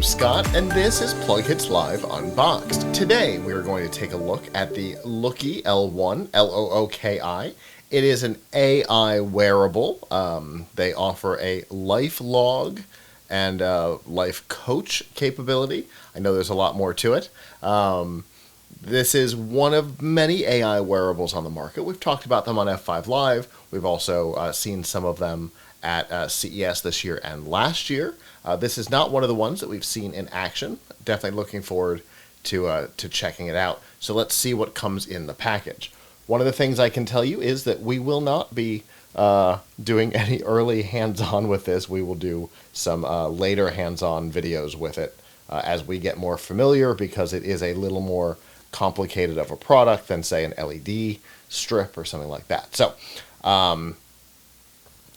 Scott, and this is PLUGHITZ Live Unboxed. Today we are going to take a look at the Looki L1, Looki. It is an AI wearable. They offer a life log and life coach capability. I know there's a lot more to it. This is one of many AI wearables on the market. We've talked about them on F5 Live. We've also seen some of them at CES this year and last year. This is not one of the ones that we've seen in action. Definitely looking forward to checking it out. So let's see what comes in the package. One of the things I can tell you is that we will not be doing any early hands-on with this. We will do some later hands-on videos with it as we get more familiar, because it is a little more complicated of a product than, say, an LED strip or something like that. So,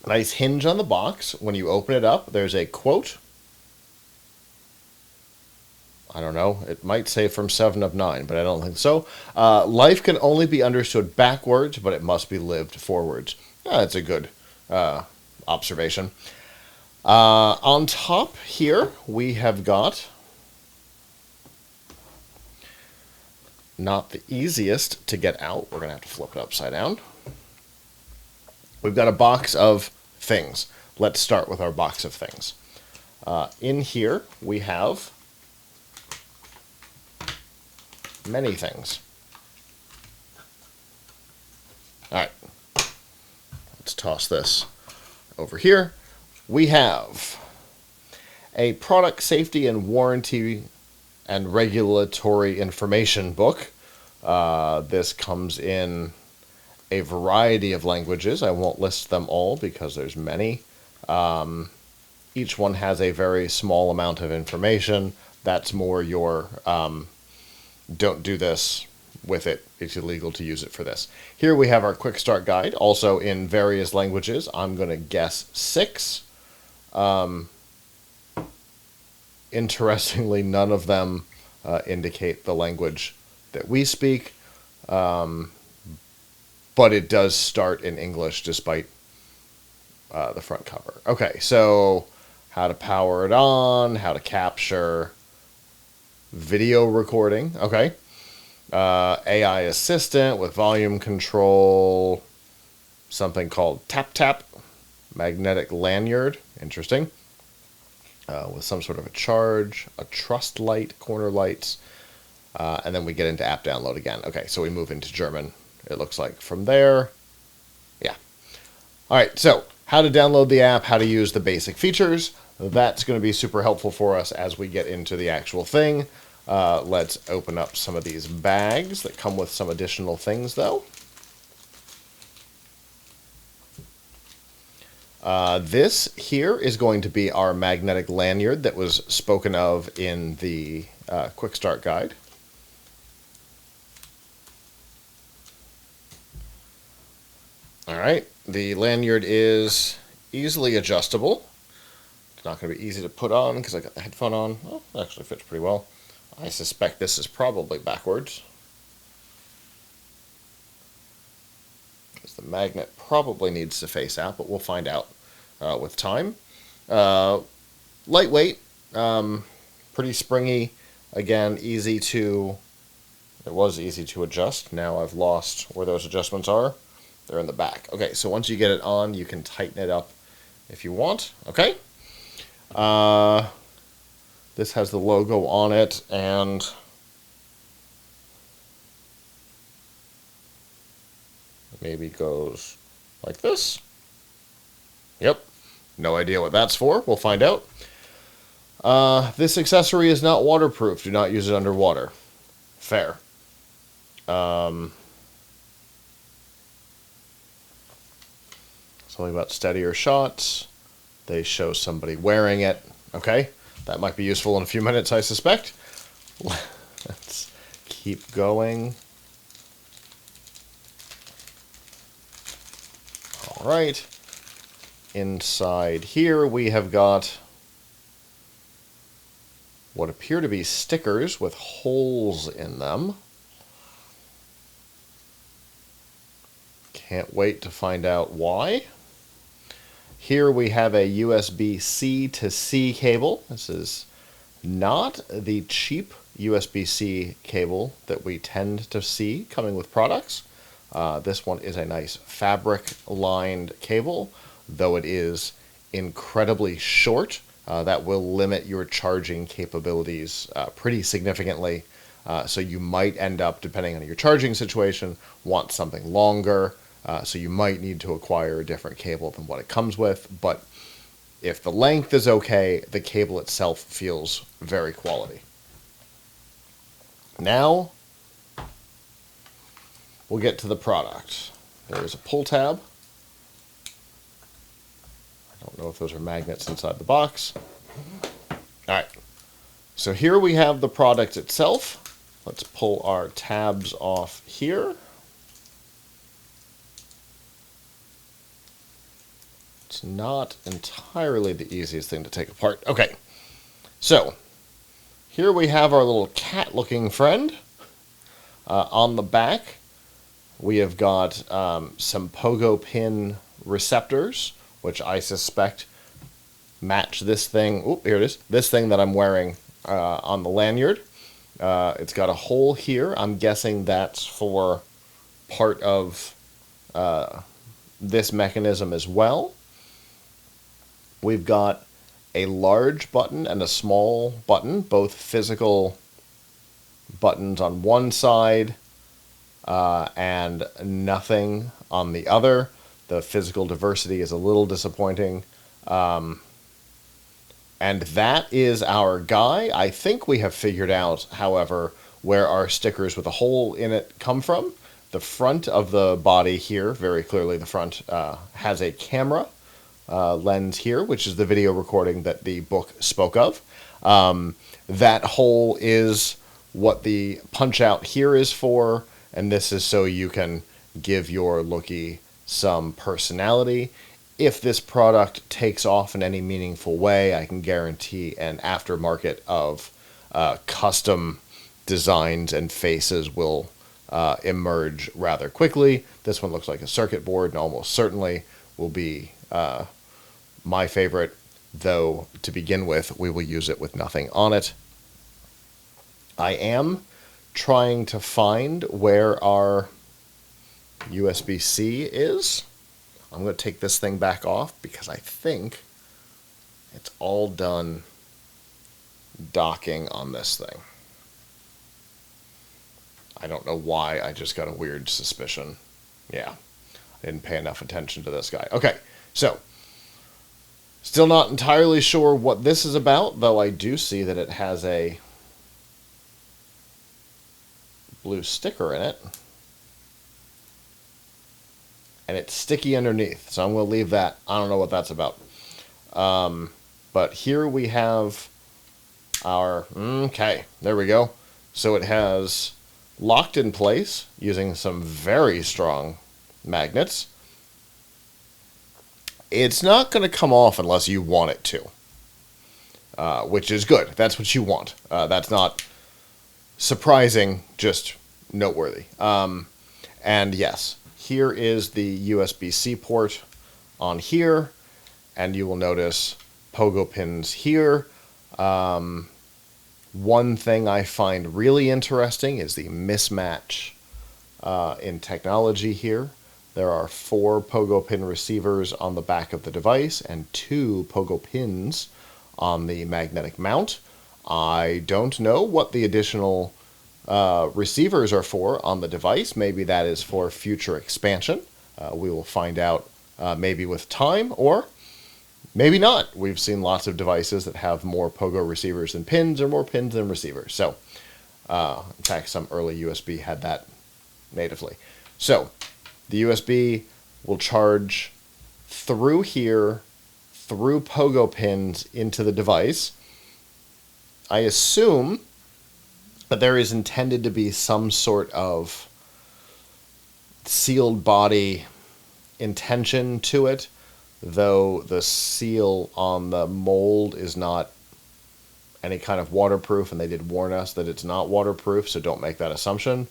nice hinge on the box. When you open it up, there's a quote. I don't know. It might say from 7 of 9, but I don't think so. Life can only be understood backwards, but it must be lived forwards. That's a good observation. On top here, we have got, not the easiest to get out. We're going to have to flip it upside down. We've got a box of things. Let's start with our box of things. In here, we have many things. All right. Let's toss this over here. We have a product safety and warranty and regulatory information book. This comes in a variety of languages. I won't list them all because there's many. Each one has a very small amount of information. That's more your don't do this with it. It's illegal to use it for this. Here we have our quick start guide, also in various languages. I'm going to guess 6. Interestingly, none of them indicate the language that we speak, but it does start in English despite the front cover. Okay, so how to power it on, how to capture video recording. Okay, AI assistant with volume control, something called tap, magnetic lanyard, interesting. With some sort of a charge, a trust light, corner lights, and then we get into app download again. Okay, so we move into German, it looks like, from there. Yeah. All right, so how to download the app, how to use the basic features. That's going to be super helpful for us as we get into the actual thing. Let's open up some of these bags that come with some additional things, though. This here is going to be our magnetic lanyard that was spoken of in the quick start guide. All right, the lanyard is easily adjustable. It's not going to be easy to put on because I got the headphone on. Oh, it actually fits pretty well. I suspect this is probably backwards, because the magnet probably needs to face out, but we'll find out with time. Lightweight, pretty springy. Again, easy to, it was easy to adjust. Now I've lost where those adjustments are. They're in the back. Okay, so once you get it on, you can tighten it up if you want. Okay. This has the logo on it, and maybe goes like this. Yep. No idea what that's for. We'll find out. This accessory is not waterproof. Do not use it underwater. Fair. Something about steadier shots. They show somebody wearing it. Okay. That might be useful in a few minutes, I suspect. Let's keep going. All right. Inside here we have got what appear to be stickers with holes in them. Can't wait to find out why. Here we have a USB-C to C cable. This is Not the cheap USB-C cable that we tend to see coming with products. This one is a nice fabric-lined cable, though it is incredibly short. That will limit your charging capabilities pretty significantly. So you might end up, depending on your charging situation, want something longer. So you might need to acquire a different cable than what it comes with. But if the length is okay, the cable itself feels very quality. Now, we'll get to the product. There is a pull tab. I don't know if those are magnets inside the box. All right. So here we have the product itself. Let's pull our tabs off here. It's not entirely the easiest thing to take apart. Okay, so here we have our little cat-looking friend. On the back, we have got some Pogo pin receptors, which I suspect match this thing. Oh, here it is. This thing that I'm wearing on the lanyard. It's got a hole here. I'm guessing that's for part of this mechanism as well. We've got a large button and a small button, both physical buttons on one side and nothing on the other. The physical diversity is a little disappointing. And that is our guy. I think we have figured out, however, where our stickers with a hole in it come from. The front of the body here, very clearly the front, has a camera lens here, which is the video recording that the book spoke of. That hole is what the punch out here is for, and this is so you can give your Looki some personality. If this product takes off in any meaningful way, I can guarantee an aftermarket of custom designs and faces will emerge rather quickly. This one looks like a circuit board and almost certainly will be my favorite, though to begin with, we will use it with nothing on it. I am trying to find where our USB-C is. I'm going to take this thing back off because I think it's all done docking on this thing. I don't know why, I just got a weird suspicion. Yeah, I didn't pay enough attention to this guy. Okay, so still not entirely sure what this is about, though I do see that it has a blue sticker in it. And it's sticky underneath, so I'm going to leave that. I don't know what that's about. But here we have our... Okay, there we go. So it has locked in place using some very strong magnets. It's not going to come off unless you want it to, which is good. That's what you want. That's not surprising, just noteworthy. And yes, here is the USB-C port on here, and you will notice Pogo pins here. One thing I find really interesting is the mismatch in technology here. There are 4 Pogo pin receivers on the back of the device and 2 Pogo pins on the magnetic mount. I don't know what the additional receivers are for on the device. Maybe that is for future expansion. We will find out maybe with time, or maybe not. We've seen lots of devices that have more Pogo receivers than pins, or more pins than receivers. So, in fact, some early USB had that natively. So, the USB will charge through here, through Pogo pins into the device. I assume that there is intended to be some sort of sealed body intention to it, though the seal on the mold is not any kind of waterproof, and they did warn us that it's not waterproof, so don't make that assumption.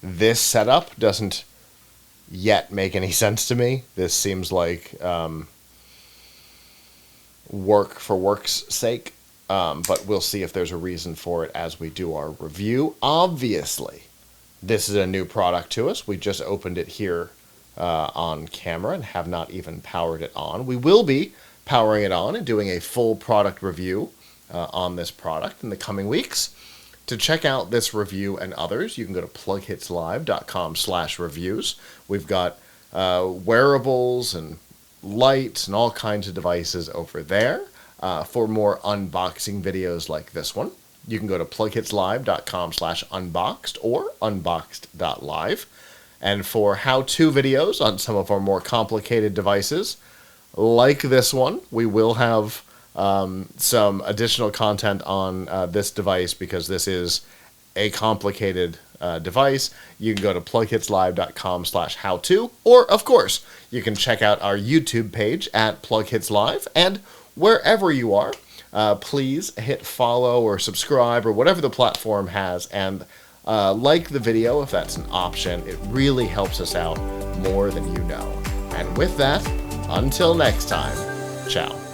This setup doesn't yet make any sense to me. This seems like work for work's sake. but we'll see if there's a reason for it as we do our review. Obviously, this is a new product to us. We just opened it here on camera and have not even powered it on. We will be powering it on and doing a full product review on this product in the coming weeks. To check out this review and others, you can go to PLUGHITZlive.com/reviews. We've got wearables and lights and all kinds of devices over there. For more unboxing videos like this one, you can go to PLUGHITZlive.com/unboxed or unboxed.live. And for how-to videos on some of our more complicated devices, like this one, we will have some additional content on this device because this is a complicated device. You can go to PLUGHITZlive.com/how-to, or, of course, you can check out our YouTube page at PLUGHITZlive, and wherever you are, please hit follow or subscribe or whatever the platform has, and like the video if that's an option. It really helps us out more than you know. And with that, until next time, ciao.